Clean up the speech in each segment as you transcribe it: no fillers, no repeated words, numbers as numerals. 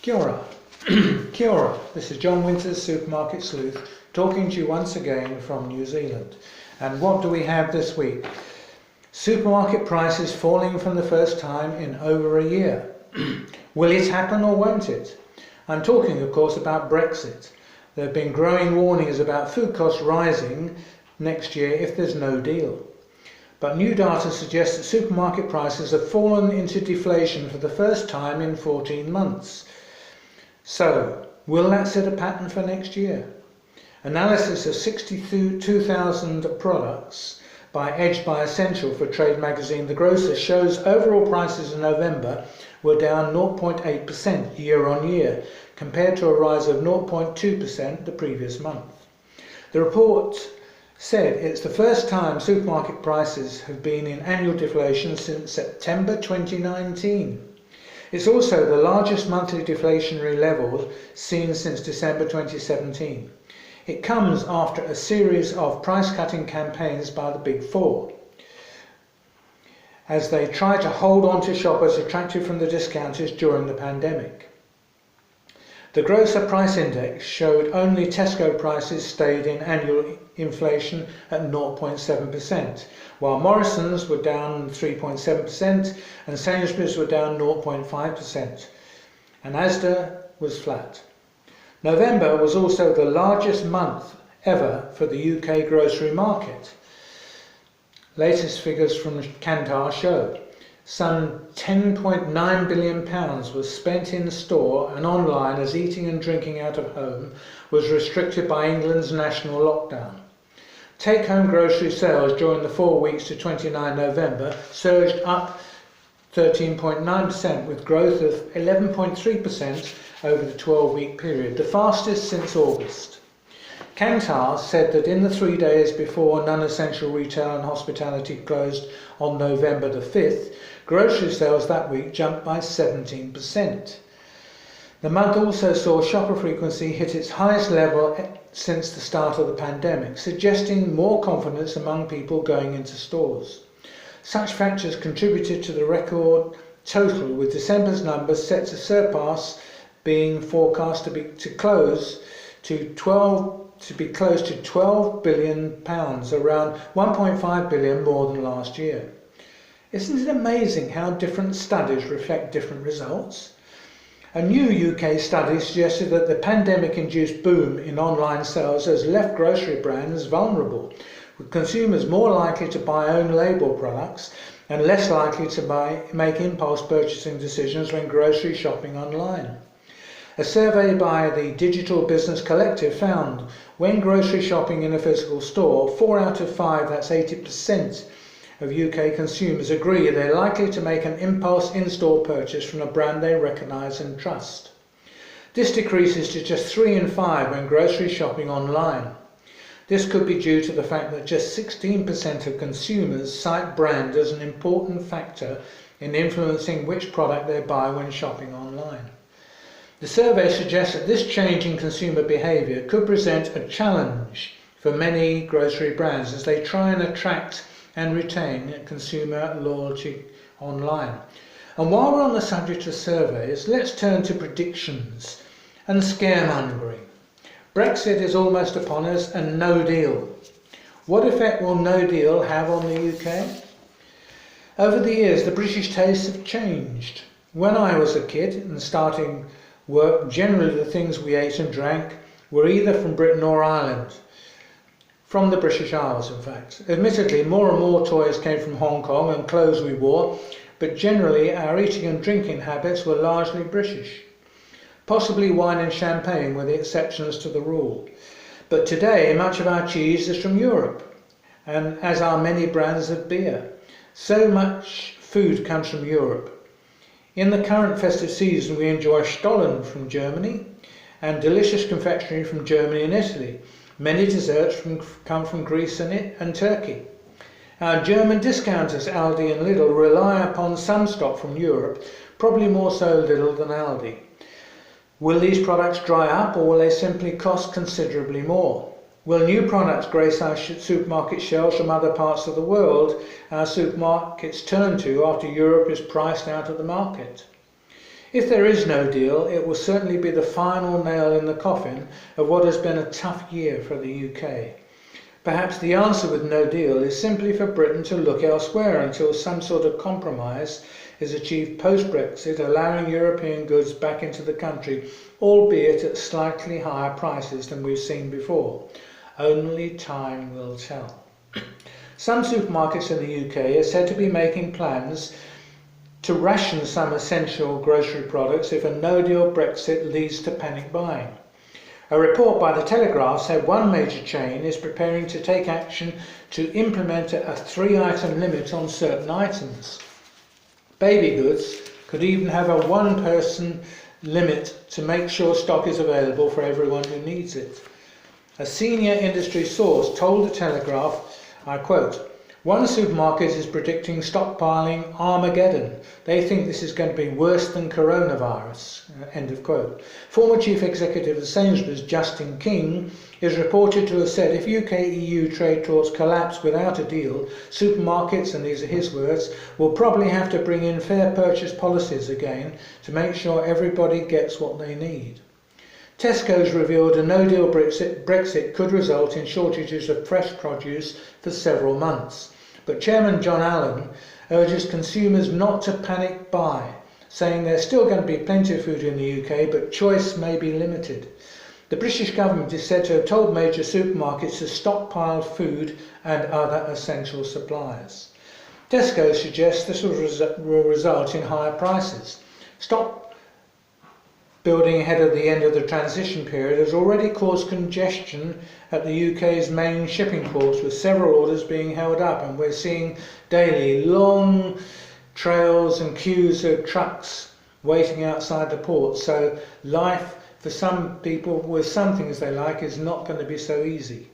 Kia ora. Kia ora. This is John Winter's Supermarket Sleuth talking to you once again from New Zealand. And what do we have this week? Supermarket prices falling for the first time in over a year. Will it happen or won't it? I'm talking, of course, about Brexit. There have been growing warnings about food costs rising next year if there's no deal. But new data suggests that supermarket prices have fallen into deflation for the first time in 14 months. So, will that set a pattern for next year? Analysis of 62,000 products by Edged by Essential for trade magazine The Grocer shows overall prices in November were down 0.8% year on year, compared to a rise of 0.2% the previous month. The report said it's the first time supermarket prices have been in annual deflation since September 2019. It's also the largest monthly deflationary level seen since December 2017. It comes after a series of price-cutting campaigns by the Big Four, as they try to hold on to shoppers attracted from the discounters during the pandemic. The Grocer Price Index showed only Tesco prices stayed in annual inflation at 0.7%, while Morrison's were down 3.7% and Sainsbury's were down 0.5%, and Asda was flat. November was also the largest month ever for the UK grocery market. Latest figures from Kantar show some £10.9 billion was spent in store and online as eating and drinking out of home was restricted by England's national lockdown. Take-home grocery sales during the 4 weeks to 29 November surged up 13.9%, with growth of 11.3% over the 12-week period, the fastest since August. Kantar said that in the 3 days before non-essential retail and hospitality closed on November the 5th, grocery sales that week jumped by 17%. The month also saw shopper frequency hit its highest level since the start of the pandemic, suggesting more confidence among people going into stores. Such factors contributed to the record total, with December's numbers set to surpass, being forecast to be close to 12 billion pounds, around 1.5 billion more than last year. Isn't it amazing how different studies reflect different results? A new UK study suggested that the pandemic-induced boom in online sales has left grocery brands vulnerable, with consumers more likely to buy own-label products and less likely to make impulse purchasing decisions when grocery shopping online. A survey by the Digital Business Collective found when grocery shopping in a physical store, 4 out of 5, that's 80%, of UK consumers agree they're likely to make an impulse in-store purchase from a brand they recognise and trust. This decreases to just 3 in 5 when grocery shopping online. This could be due to the fact that just 16% of consumers cite brand as an important factor in influencing which product they buy when shopping online. The survey suggests that this change in consumer behaviour could present a challenge for many grocery brands as they try and attract and retain consumer loyalty online. And while we're on the subject of surveys, let's turn to predictions and scaremongering. Brexit is almost upon us and no deal. What effect will no deal have on the UK? Over the years, the British tastes have changed. When I was a kid and starting work, generally the things we ate and drank were either from Britain or Ireland. From the British Isles, in fact. Admittedly, more and more toys came from Hong Kong and clothes we wore, but generally our eating and drinking habits were largely British. Possibly wine and champagne were the exceptions to the rule. But today, much of our cheese is from Europe, and as are many brands of beer. So much food comes from Europe. In the current festive season, we enjoy Stollen from Germany and delicious confectionery from Germany and Italy. Many desserts come from Greece and Turkey. Our German discounters, Aldi and Lidl, rely upon some stock from Europe, probably more so Lidl than Aldi. Will these products dry up, or will they simply cost considerably more? Will new products grace our supermarket shelves from other parts of the world our supermarkets turn to after Europe is priced out of the market? If there is no deal, it will certainly be the final nail in the coffin of what has been a tough year for the UK. Perhaps the answer with no deal is simply for Britain to look elsewhere until some sort of compromise is achieved post-Brexit, allowing European goods back into the country, albeit at slightly higher prices than we've seen before. Only time will tell. Some supermarkets in the UK are said to be making plans to ration some essential grocery products if a no-deal Brexit leads to panic buying. A report by The Telegraph said one major chain is preparing to take action to implement a 3-item limit on certain items. Baby goods could even have a 1-person limit to make sure stock is available for everyone who needs it. A senior industry source told The Telegraph, I quote, "One supermarket is predicting stockpiling Armageddon. They think this is going to be worse than coronavirus." End of quote. Former Chief Executive of Sainsbury's, Justin King, is reported to have said if UK-EU trade talks collapse without a deal, supermarkets, and these are his words, will probably have to bring in fair purchase policies again to make sure everybody gets what they need. Tesco's revealed a no-deal Brexit could result in shortages of fresh produce for several months. But Chairman John Allen urges consumers not to panic buy, saying there's still going to be plenty of food in the UK, but choice may be limited. The British government is said to have told major supermarkets to stockpile food and other essential supplies. Tesco suggests this will result in higher prices. Stock building ahead of the end of the transition period has already caused congestion at the UK's main shipping ports, with several orders being held up, and we're seeing daily long trails and queues of trucks waiting outside the ports. So life for some people with some things they like is not going to be so easy.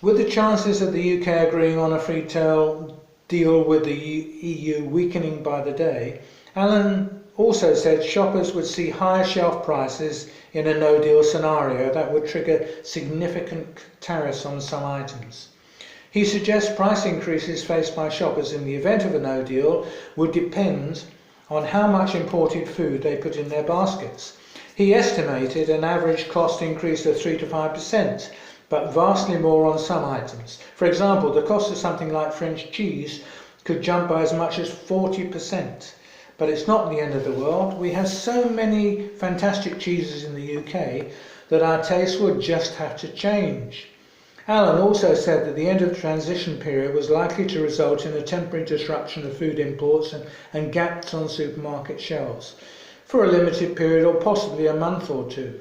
With the chances of the UK agreeing on a free trade deal with the EU weakening by the day, Allen also said shoppers would see higher shelf prices in a no-deal scenario that would trigger significant tariffs on some items. He suggests price increases faced by shoppers in the event of a no-deal would depend on how much imported food they put in their baskets. He estimated an average cost increase of 3 to 5%, but vastly more on some items. For example, the cost of something like French cheese could jump by as much as 40%. But it's not the end of the world. We have so many fantastic cheeses in the UK that our taste would just have to change. Allen also said that the end of the transition period was likely to result in a temporary disruption of food imports and gaps on supermarket shelves for a limited period, or possibly a month or two.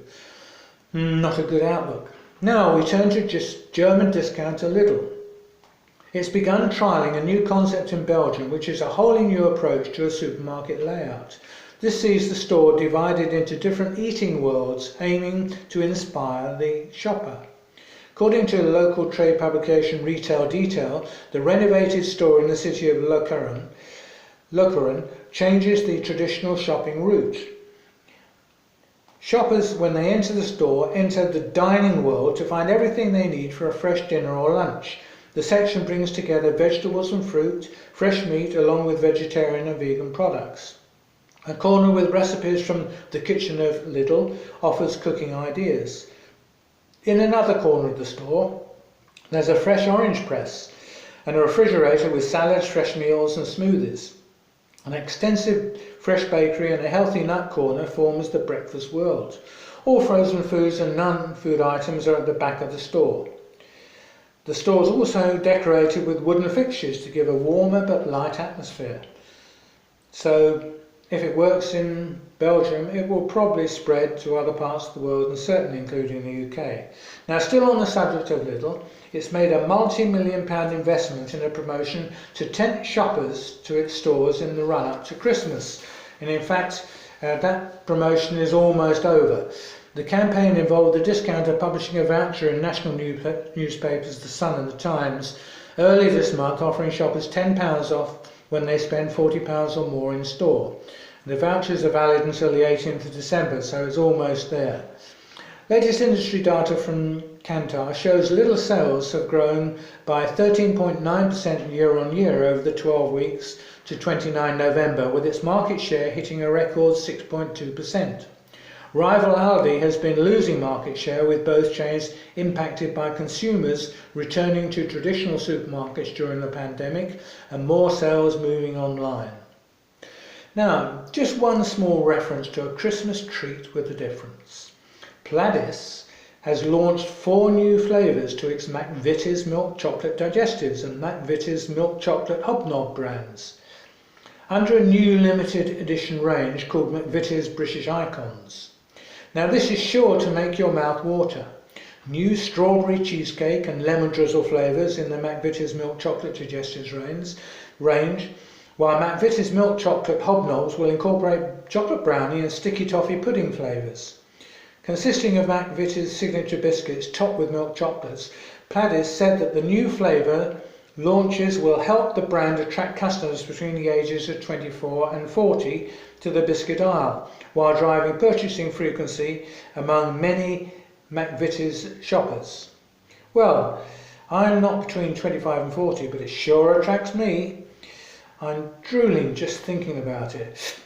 Not a good outlook. Now we turn to German discounter Lidl. It's begun trialling a new concept in Belgium, which is a wholly new approach to a supermarket layout. This sees the store divided into different eating worlds, aiming to inspire the shopper. According to the local trade publication Retail Detail, the renovated store in the city of Lokeren changes the traditional shopping route. Shoppers, when they enter the store, enter the dining world to find everything they need for a fresh dinner or lunch. The section brings together vegetables and fruit, fresh meat, along with vegetarian and vegan products. A corner with recipes from the kitchen of Lidl offers cooking ideas. In another corner of the store, there's a fresh orange press and a refrigerator with salads, fresh meals and smoothies. An extensive fresh bakery and a healthy nut corner forms the breakfast world. All frozen foods and non-food items are at the back of the store. The store is also decorated with wooden fixtures to give a warmer but light atmosphere. So if it works in Belgium, it will probably spread to other parts of the world, and certainly including the UK. Now, still on the subject of Lidl, it's made a multi-million-pound investment in a promotion to tempt shoppers to its stores in the run-up to Christmas. And in fact, that promotion is almost over. The campaign involved the discounter publishing a voucher in national newspapers, The Sun and The Times, early this month, offering shoppers £10 off when they spend £40 or more in store. The vouchers are valid until the 18th of December, so it's almost there. Latest industry data from Kantar shows Lidl sales have grown by 13.9% year on year over the 12 weeks to 29 November, with its market share hitting a record 6.2%. Rival Aldi has been losing market share, with both chains impacted by consumers returning to traditional supermarkets during the pandemic and more sales moving online. Now, just one small reference to a Christmas treat with a difference. Pladis has launched 4 new flavours to its McVitie's Milk Chocolate Digestives and McVitie's Milk Chocolate Hobnob brands, under a new limited edition range called McVitie's British Icons. Now, this is sure to make your mouth water. New strawberry cheesecake and lemon drizzle flavours in the McVitie's Milk Chocolate Digestives range, while McVitie's Milk Chocolate Hobnobs will incorporate chocolate brownie and sticky toffee pudding flavours. Consisting of McVitie's signature biscuits topped with milk chocolates, Pladis said that the new flavour launches will help the brand attract customers between the ages of 24 and 40 to the biscuit aisle, while driving purchasing frequency among many McVitie's shoppers. Well, I'm not between 25 and 40, but it sure attracts me. I'm drooling just thinking about it.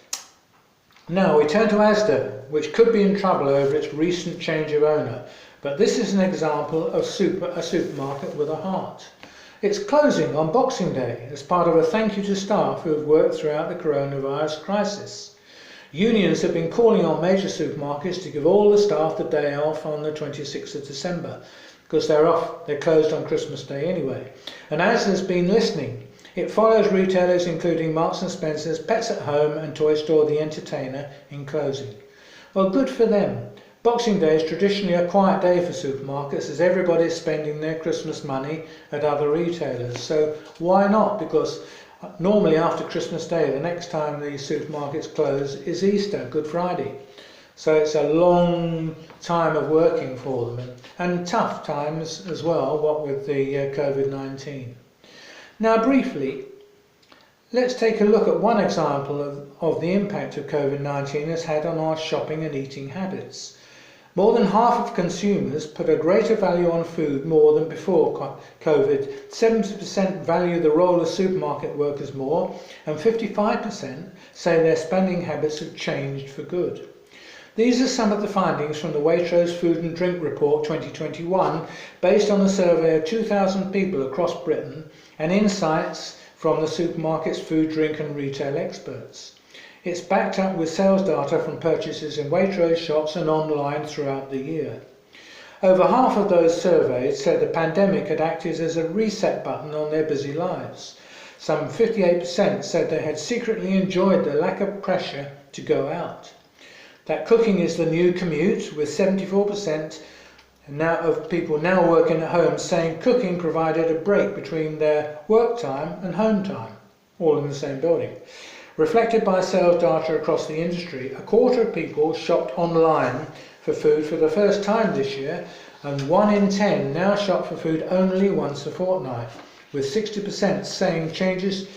Now we turn to Asda, which could be in trouble over its recent change of owner, but this is an example of a supermarket with a heart. It's closing on Boxing Day as part of a thank you to staff who have worked throughout the coronavirus crisis. Unions have been calling on major supermarkets to give all the staff the day off on the 26th of December, because they're closed on Christmas Day anyway. And Asda's been listening. It follows retailers including Marks & Spencer's, Pets at Home and Toy Store The Entertainer in closing. Well, good for them. Boxing Day is traditionally a quiet day for supermarkets as everybody's spending their Christmas money at other retailers. So why not? Because normally after Christmas Day, the next time the supermarkets close is Easter, Good Friday. So it's a long time of working for them and tough times as well, what with the COVID-19. Now briefly, let's take a look at one example of the impact of COVID-19 has had on our shopping and eating habits. More than half of consumers put a greater value on food more than before COVID. 70% value the role of supermarket workers more, and 55% say their spending habits have changed for good. These are some of the findings from the Waitrose Food and Drink Report 2021, based on a survey of 2,000 people across Britain and insights from the supermarket's food, drink and retail experts. It's backed up with sales data from purchases in Waitrose shops and online throughout the year. Over half of those surveyed said the pandemic had acted as a reset button on their busy lives. Some 58% said they had secretly enjoyed the lack of pressure to go out. That cooking is the new commute, with 74% of people now working at home saying cooking provided a break between their work time and home time, all in the same building. Reflected by sales data across the industry, a quarter of people shopped online for food for the first time this year, and 1 in 10 now shop for food only once a fortnight, with 60% saying changes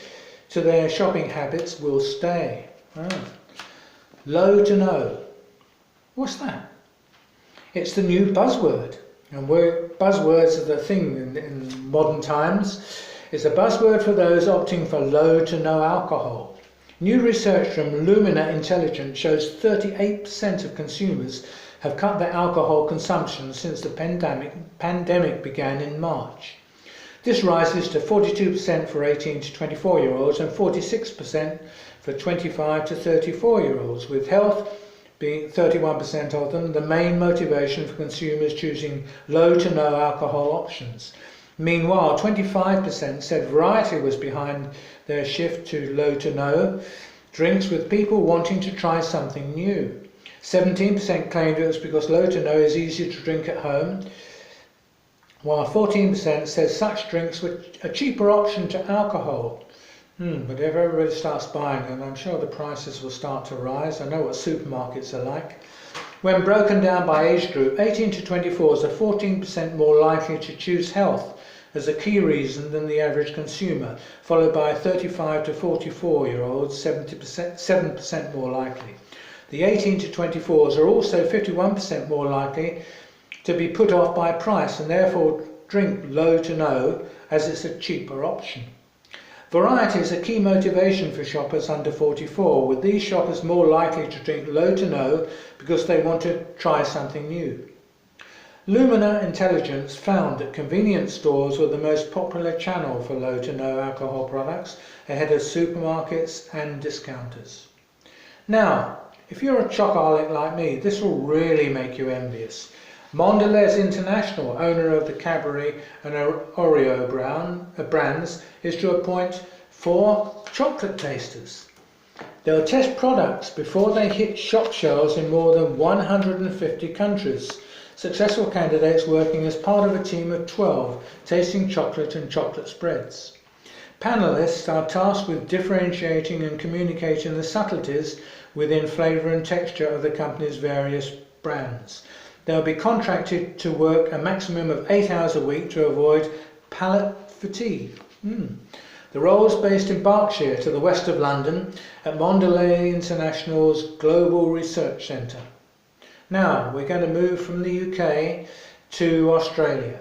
to their shopping habits will stay. Low to no. What's that? It's the new buzzword, and buzzwords are the thing in modern times. It's a buzzword for those opting for low to no alcohol. New research from Lumina Intelligence shows 38% of consumers have cut their alcohol consumption since the pandemic began in March. This rises to 42% for 18 to 24-year-olds and 46% for 25 to 34-year-olds, with health being 31% of them the main motivation for consumers choosing low to no alcohol options. Meanwhile, 25% said variety was behind their shift to low to no drinks, with people wanting to try something new. 17% claimed it was because low to no is easier to drink at home, while 14% says such drinks were a cheaper option to alcohol. But if everybody starts buying them, I'm sure the prices will start to rise. I know what supermarkets are like. When broken down by age group, 18 to 24s are 14% more likely to choose health as a key reason than the average consumer, followed by 35 to 44-year-olds, 7% more likely. The 18 to 24s are also 51% more likely to be put off by price and therefore drink low to no, as it's a cheaper option. Variety is a key motivation for shoppers under 44, with these shoppers more likely to drink low to no because they want to try something new. Lumina Intelligence found that convenience stores were the most popular channel for low to no alcohol products, ahead of supermarkets and discounters. Now, if you're a chocoholic like me, this will really make you envious. Mondelez International, owner of the Cadbury and Oreo brands, is to appoint 4 chocolate tasters. They'll test products before they hit shop shelves in more than 150 countries. Successful candidates working as part of a team of 12, tasting chocolate and chocolate spreads. Panelists are tasked with differentiating and communicating the subtleties within flavour and texture of the company's various brands. They'll be contracted to work a maximum of 8 hours a week to avoid palate fatigue. The role is based in Berkshire, to the west of London, at Mondelez International's Global Research Centre. Now, we're going to move from the UK to Australia.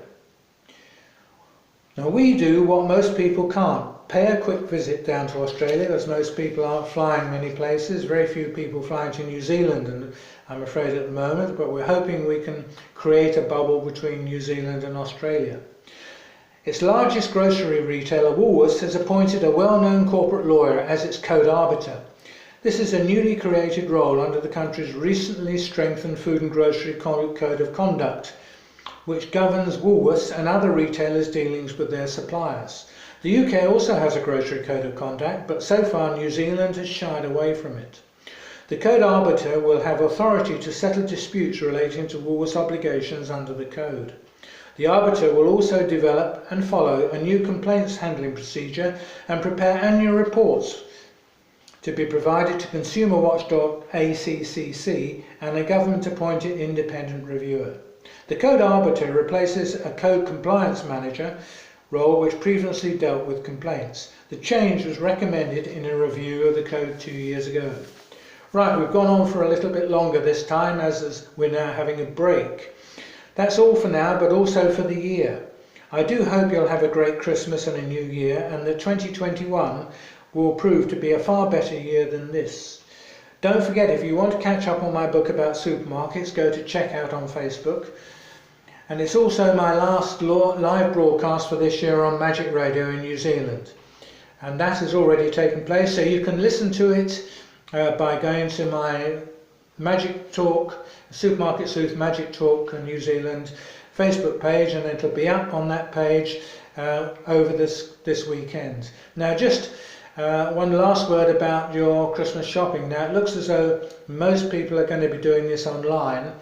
Now, we do what most people can't. Pay a quick visit down to Australia, as most people aren't flying many places. Very few people flying to New Zealand, and I'm afraid at the moment, but we're hoping we can create a bubble between New Zealand and Australia. Its largest grocery retailer, Woolworths, has appointed a well-known corporate lawyer as its code arbiter. This is a newly created role under the country's recently strengthened Food and Grocery Code of Conduct, which governs Woolworths and other retailers' dealings with their suppliers. The UK also has a grocery code of conduct, but so far New Zealand has shied away from it. The code arbiter will have authority to settle disputes relating to Woolworths' obligations under the code. The arbiter will also develop and follow a new complaints handling procedure and prepare annual reports to be provided to consumer watchdog ACCC and a government-appointed independent reviewer. The code arbiter replaces a code compliance manager role which previously dealt with complaints. The change was recommended in a review of the code 2 years ago. Right, we've gone on for a little bit longer this time as we're now having a break. That's all for now, but also for the year. I do hope you'll have a great Christmas and a new year, and that 2021 will prove to be a far better year than this. Don't forget, if you want to catch up on my book about supermarkets, go to checkout on Facebook. And it's also my last live broadcast for this year on Magic Radio in New Zealand. And that has already taken place, so you can listen to it by going to my Magic Talk, Supermarket Sleuth Magic Talk New Zealand Facebook page, and it'll be up on that page over this weekend. Now, just one last word about your Christmas shopping. Now, it looks as though most people are going to be doing this online.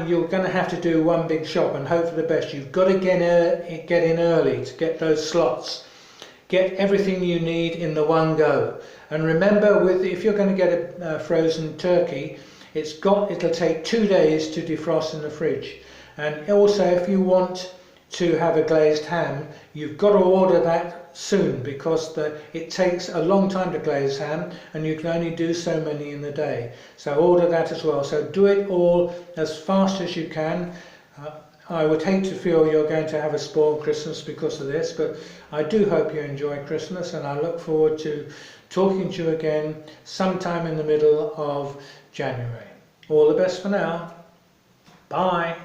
You're going to have to do one big shop and hope for the best. You've got to get in early to get those slots. Get everything you need in the one go. And remember, if you're going to get a frozen turkey, it'll take 2 days to defrost in the fridge. And also, if you want to have a glazed ham, you've got to order that soon, because it takes a long time to glaze ham and you can only do so many in the day. So order that as well. So do it all as fast as you can. I would hate to feel you're going to have a spoiled Christmas because of this, but I do hope you enjoy Christmas, and I look forward to talking to you again sometime in the middle of January. All the best for now. Bye.